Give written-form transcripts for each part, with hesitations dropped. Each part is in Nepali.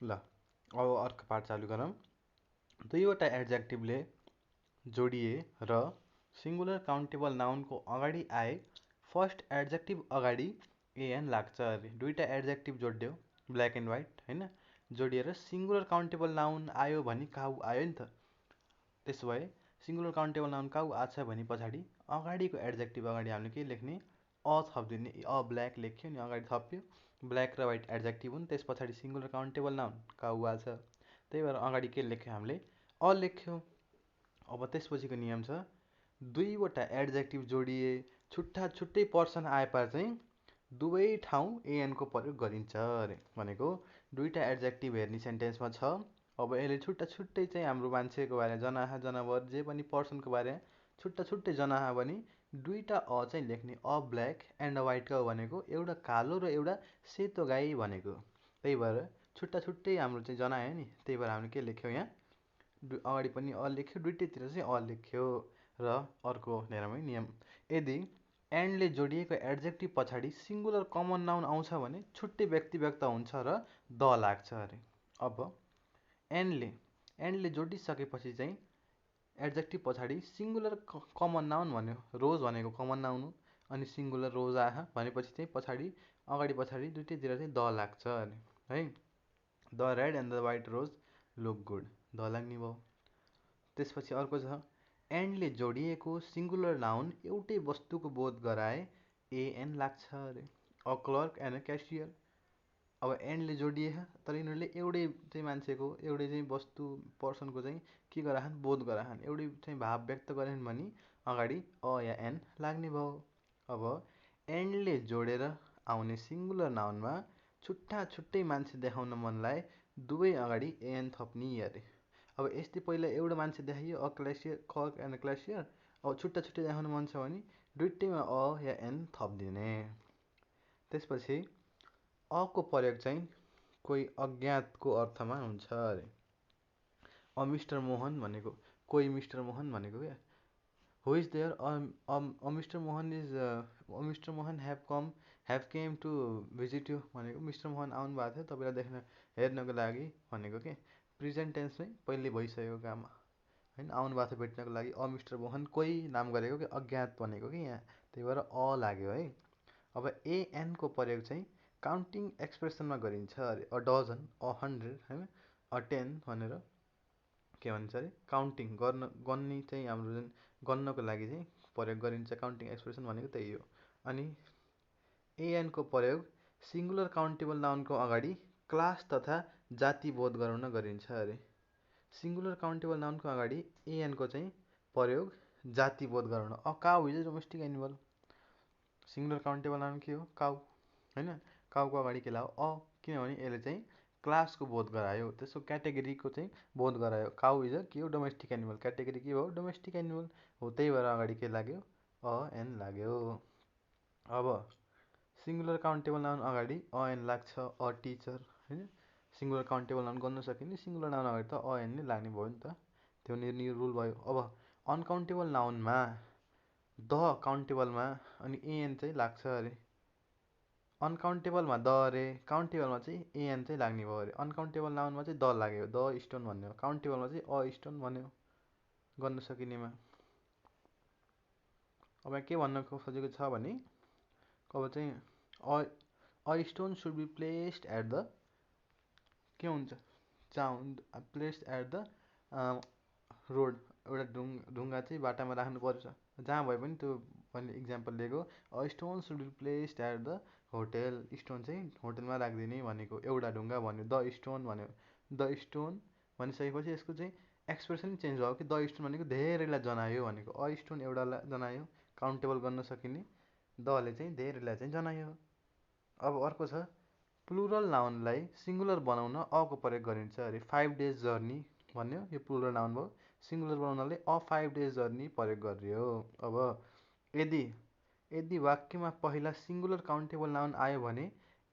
ल अब अर्को पाठ चालु गरौँ। दुईवटा एड्जेक्टिभले जोडिए र सिङ्गुलर काउन्टेबल नाउनको अगाडि आए फर्स्ट एड्जेक्टिभ अगाडि एएन लाग्छ अरे। दुईवटा एड्जेक्टिभ जोड्यो ब्ल्याक एन्ड व्हाइट होइन, जोडिएर सिङ्गुलर काउन्टेबल नाउन आयो भने काउ आयो नि त। त्यसो भए सिङ्गुलर काउन्टेबल नाउन काउ आछ भने पछाडि अगाडिको एड्जेक्टिभ अगाडि हामीले के लेख्ने, अ थपिदिने। ब्ल्याक लेख्यो नि अगाडि थप्यो, ब्ल्याक र व्हाइट एड्जेक्टिभ हुन्, त्यस पछाडि सिङ्गुलर काउन्टेबल नाउन काउ आछ, त्यही भएर अगाडि के लेख्यो हामीले, अ लेख्यो। अब त्यसपछिको नियम छ, दुईवटा एड्जेक्टिभ जोडिए छुट्टा छुट्टै पर्सन आएपछि चाहिँ दुवै ठाउँ एएनको प्रयोग गरिन्छ अरे। भनेको दुईवटा एड्जेक्टिभ हेर्ने सेन्टेन्समा छ, अब यसले छुट्टा छुट्टै चाहिँ हाम्रो मान्छेको बारे, जनाहा जनावर जे पनि पर्सनको बारे छुट्टा छुट्टै जनाहा भने दुईवटा अ चाहिँ लेख्ने, a black and a white cow भनेको एउटा कालो र एउटा सेतो गाई भनेको। त्यही भएर छुट्टा छुट्टै हाम्रो चाहिँ जनायो नि, त्यही भएर हामीले के लेख्यौँ यहाँ, अगाडि पनि अ लेख्यो, दुइटैतिर चाहिँ अ लेख्यो। र अर्को हेरौँ है नियम, यदि एन्डले जोडिएको एड्जेक्टिभ पछाडि सिङ्गुलर कमन नाउन आउँछ भने छुट्टै व्यक्त हुन्छ र द लाग्छ अरे। अब एन्डले जोडिसकेपछि चाहिँ एड्जेक्टिभ पछाडि सिङ्गुलर कमन नाउन भन्यो, रोज भनेको कमन नाउन हो, अनि सिङ्गुलर रोज आयो भनेपछि चाहिँ पछाडि अगाडि पछाडि दुइटैतिर चाहिँ द लाग्छ अरे है। The red and the white rose look good, द लाग्ने भयो। त्यसपछि अर्को छ, एन्डले जोडिएको सिङ्गुलर नाउन एउटै वस्तुको बोध गराए एएन लाग्छ अरे। A clerk and a cashier, अब एन्डले जोडिए तर यिनीहरूले एउटै चाहिँ मान्छेको, एउटै चाहिँ वस्तु पर्सनको चाहिँ के गराछन्, बोध गराछन्, एउटै चाहिँ भाव व्यक्त गरेछन् भने अगाडि अ या एन लाग्ने भयो। अब एन्डले जोडेर आउने सिङ्गुलर नाउनमा छुट्टा छुट्टै मान्छे देखाउन मन लागे दुवै अगाडि एएन थप्ने अरे। अब यस्तै पहिला एउटा मान्छे देखाइयो, अ क्ल्यासियर, क्लर्क एन्ड क्ल्यासियर, अब छुट्टा छुट्टै देखाउन मन छ भने दुइटैमा अ या एन थपिदिने। त्यसपछि अको प्रयोग चाहिँ कोही अज्ञातको अर्थमा हुन्छ अरे। मिस्टर मोहन भनेको, कोही मिस्टर मोहन भनेको क्या, who is there, mister Mohan is, mister Mohan have came to visit you भनेको मिस्टर मोहन आउनु भएको थियो तपाईँलाई देख्न हेर्नको लागि भनेको के, प्रेजेन्ट टेन्समै पहिले भइसकेको काम होइन, आउनु भएको थियो भेट्नको लागि। मिस्टर मोहन कोही नाम गरेको कि अज्ञात भनेको कि यहाँ, त्यही भएर अ लाग्यो है। अब एएनको प्रयोग चाहिँ काउन्टिङ एक्सप्रेसनमा गरिन्छ अरे। अ डजन, अ 100 होइन, अ 10 भनेर के भन्छ अरे, काउन्टिङ गर्ने चाहिँ हाम्रो जुन गन्नको लागि चाहिँ प्रयोग गरिन्छ काउन्टिङ एक्सप्रेसन भनेको त्यही हो। अनि एएनको प्रयोग सिङ्गुलर काउन्टेबल नाउनको अगाडि क्लास तथा जाति बोध गराउन गरिन्छ अरे। सिङ्गुलर काउन्टेबल नाउनको अगाडि एएनको चाहिँ प्रयोग जाति बोध गराउन, cow is domestic animal, singular countable noun के हो, काउ होइन, काउको अगाडि के लाग्यो, किनभने यसले चाहिँ क्लासको बोध गरायो, त्यसको क्याटेगोरीको चाहिँ बोध गरायो। काउ इज के हो, डोमेस्टिक एनिमल, क्याटेगोरी के भयो, डोमेस्टिक एनिमल हो, त्यही भएर अगाडि के लाग्यो, एन लाग्यो। अब सिङ्गुलर काउन्टेबल नाउन अगाडि एन लाग्छ, टिचर होइन, सिङ्गुलर काउन्टेबल नाउन गर्न सकिने, सिङ्गुलर नाउन अगाडि त एन नै लाग्ने भयो नि त, त्यो निर्णय रुल भयो। अब अनकाउन्टेबल नाउनमा द काउन्टेबलमा अनि एएन चाहिँ लाग्छ अरे। अनकाउन्टेबलमा द अरे, काउन्टेबलमा चाहिँ एएन चाहिँ लाग्ने भयो अरे। अनकाउन्टेबल नाउनमा चाहिँ द लाग्यो, द स्टोन भन्यो, काउन्टेबलमा चाहिँ स्टोन भन्यो गर्न सकिनेमा। अब यहाँ के भन्न खोजेको छ भने, अब चाहिँ a stone should be placed at the, के हुन्छ, प्लेस्ड एट द रोड, एउटा ढुङ्गा चाहिँ बाटामा राख्नुपर्छ, जहाँ भए पनि त्यो भन्ने इक्जाम्पल लिएको। A stone should be placed at the hotel, stone चाहिँ होटेलमा राखिदिने भनेको, एउटा ढुङ्गा भन्यो, द स्टोन भन्यो। द स्टोन भनिसकेपछि यसको चाहिँ एक्सप्रेसन चेन्ज भयो कि द स्टोन भनेको धेरैलाई जनायो भनेको, स्टोन एउटालाई जनायो काउन्टेबल गर्न सकिने, दले चाहिँ धेरैलाई चाहिँ जनायो। अब अर्को छ, प्लुरल नाउनलाई सिङ्गुलर बनाउन अको प्रयोग गरिन्छ अरे। 5 days जर्नी भन्यो, यो प्लुरल नाउन भयो, सिङ्गुलर बनाउनले 5 days जर्नी प्रयोग गरियो। अब यदि वाक्यमा पहिला सिङ्गुलर काउन्टेबल नाउन आयो भने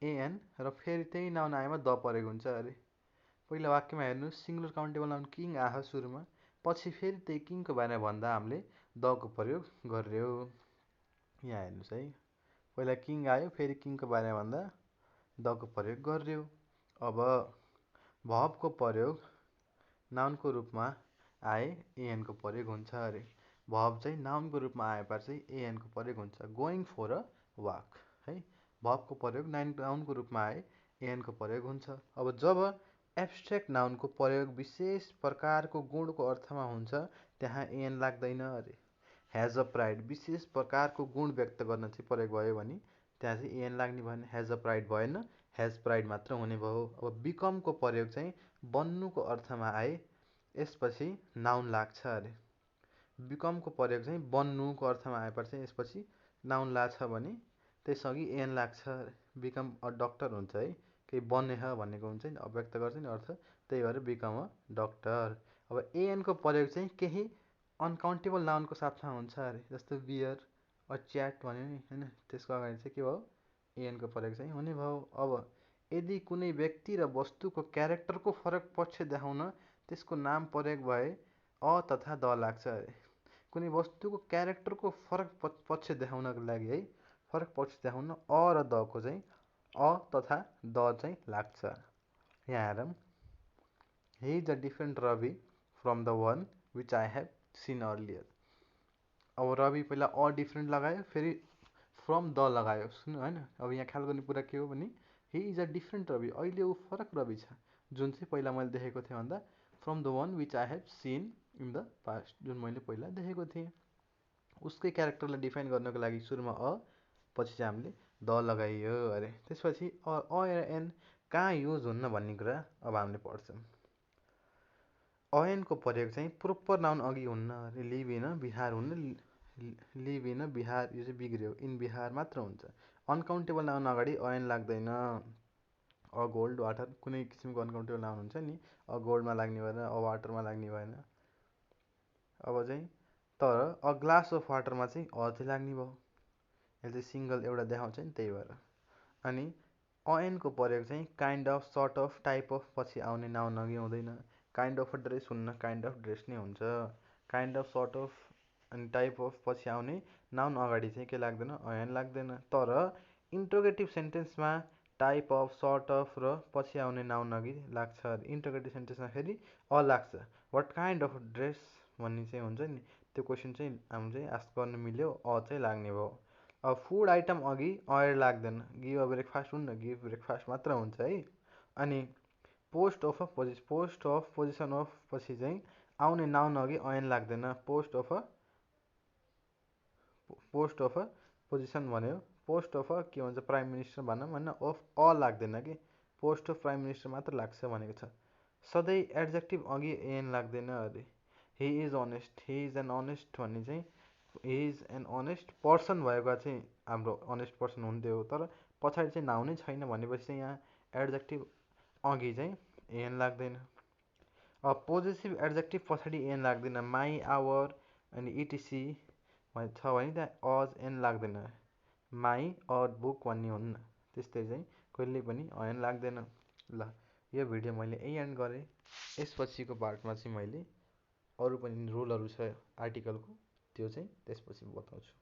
एएन र फेरि त्यही नाउन आएमा द प्रयोग हुन्छ अरे। पहिला वाक्यमा हेर्नुहोस्, सिङ्गुलर काउन्टेबल नाउन किङ आयो सुरुमा, पछि फेरि त्यही किङको बारेमा भन्दा हामीले दको प्रयोग गर्यो। यहाँ हेर्नुहोस् है, पहिला किङ आयो, फेरि किङको बारेमा भन्दा दको प्रयोग गर्यो। अब भर्बको प्रयोग नाउनको रूपमा आए एनको प्रयोग हुन्छ अरे। भर्ब चाहिँ नाउनको रूपमा आएपछि चाहिँ एनको प्रयोग हुन्छ। गोइङ फर अ वाक है, भर्बको प्रयोग नाउनको रूपमा आए एनको प्रयोग हुन्छ। अब जब एब्स्ट्र्याक्ट नाउनको प्रयोग विशेष प्रकारको गुणको अर्थमा हुन्छ त्यहाँ एन लाग्दैन अरे। हेज अ प्राइड विशेष प्रकारको गुण व्यक्त गर्न चाहिँ प्रयोग भयो भने त्यहाँ चाहिँ एन लाग्ने भएन, हेज अ प्राइड भएन, हेज प्राइड मात्र हुने भयो। अब बिकमको प्रयोग चाहिँ बन्नुको अर्थमा आए यसपछि नाउन लाग्छ अरे। बिकमको प्रयोग चाहिँ बन्नुको अर्थमा आएपछि चाहिँ यसपछि नाउन लाग्छ भने त्यसअघि एन लाग्छ। बिकम अ डक्टर हुन्छ है, केही बने भनेको हुन्छ नि, अव्यक्त गर्छ नि अर्थ, त्यही भएर बिकम अ डक्टर। अब एनको प्रयोग चाहिँ केही अनकाउन्टेबल नाउनको साथमा हुन्छ अरे। जस्तो बियर, अ च्याट भन्यो नि होइन, त्यसको अगाडि चाहिँ के भयो, एनको प्रयोग चाहिँ हुने भयो। अब यदि कुनै व्यक्ति र वस्तुको क्यारेक्टरको फरक पक्ष देखाउन त्यसको नाम प्रयोग भए अ तथा द लाग्छ अरे। कुनै वस्तुको क्यारेक्टरको फरक पक्ष देखाउनको लागि है, फरक पक्ष देखाउन अ र दको चाहिँ अ तथा द चाहिँ लाग्छ। यहाँ हेरौँ, he is a different Ravi from the one which I have seen earlier. अब रवि पहिला अ डिफ्रेन्ट लगायो, फेरि फ्रम द लगायो। सुन्नु होइन, अब यहाँ ख्याल गर्ने कुरा के हो भने he is a different Ravi, अहिले ऊ फरक रवि छ जुन चाहिँ पहिला मैले देखेको थिएँ भन्दा, from the one which I have scene in the past, जुन मैले पहिला देखेको थिएँ। उसकै क्यारेक्टरलाई डिफाइन गर्नको लागि सुरुमा अ, पछि चाहिँ हामीले द लगाइयो अरे। त्यसपछि अ र एन कहाँ युज हुन्न भन्ने कुरा अब हामीले पढ्छौँ। अएनको प्रयोग चाहिँ प्रोपर नाउन अघि हुन्न अरे। लिभ इन बिहार हुन्न, लिभ इन बिहार यो चाहिँ बिग्रियो, इन बिहार मात्र हुन्छ। अनकाउन्टेबल नाउन अगाडि अएन लाग्दैन। अ गोल्ड वाटर कुनै किसिमको अनकाउन्टेबल नाउन हुन्छ नि, अ गोल्डमा लाग्ने भएन, अ वाटरमा लाग्ने भएन। अब चाहिँ तर अ ग्लास अफ वाटरमा चाहिँ अ चाहिँ लाग्ने भयो, यसले चाहिँ सिङ्गल एउटा देखाउँछ नि, त्यही भएर। अनि अएनको प्रयोग चाहिँ kind of, sort of, type of पछि आउने नाउन अघि हुँदैन। काइन्ड अफ ड्रेस हुन्न, काइन्ड अफ ड्रेस नै हुन्छ। काइन्ड अफ, सर्ट अफ अनि टाइप अफ पछि आउने नाउन अगाडि चाहिँ के लाग्दैन, अएन लाग्दैन। तर इन्टरोगेटिभ सेन्टेन्समा टाइप अफ, सर्ट अफ र पछि आउने नाउन अघि लाग्छ। इन्टरोगेटिभ सेन्टेन्समा फेरि अ लाग्छ। वाट काइन्ड अफ ड्रेस भन्ने चाहिँ हुन्छ नि, त्यो क्वेसन चाहिँ हामीले चाहिँ आस्क गर्न मिल्यो, अ चाहिँ लाग्ने भयो। अब फुड आइटम अघि अएर लाग्दैन। गिभ अ ब्रेकफास्ट हुन्न, गिभ ब्रेकफास्ट मात्र हुन्छ है। अनि पोस्ट अफ पोजिसन अफ पछि चाहिँ आउने नाउन अघि अएन लाग्दैन। पोस्ट अफ पोजिसन भन्यो, पोस्ट अफ के भन्छ, प्राइम मिनिस्टर भनौँ होइन, अफ अ लाग्दैन कि, पोस्ट अफ प्राइम मिनिस्टर मात्र लाग्छ भनेको छ। सधैँ एड्जेक्टिभ अघि एन लाग्दैन अरे। He is honest, he is an honest भन्ने चाहिँ he is an honest person भएको चाहिँ हाम्रो अनेस्ट पर्सन हुन्थ्यो, तर पछाडि चाहिँ नाउनै छैन भनेपछि चाहिँ यहाँ एड्जेक्टिभ अघि चाहिँ एन लाग्दैन। अब पोजेसिभ एड्जेक्टिभ पछाडि एन लाग्दैन। माई, आवर अनि इटिसी छ भने त्यहाँ अज एन लाग्दैन। माई अ बुक भन्ने हुन्न, त्यस्तै चाहिँ कहिले पनि अएन लाग्दैन। ल, यो भिडियो मैले यही एन्ड गरेँ। यसपछिको पार्टमा चाहिँ मैले अरू पनि रुलहरू छ आर्टिकलको, त्यो चाहिँ त्यसपछि बताउँछु।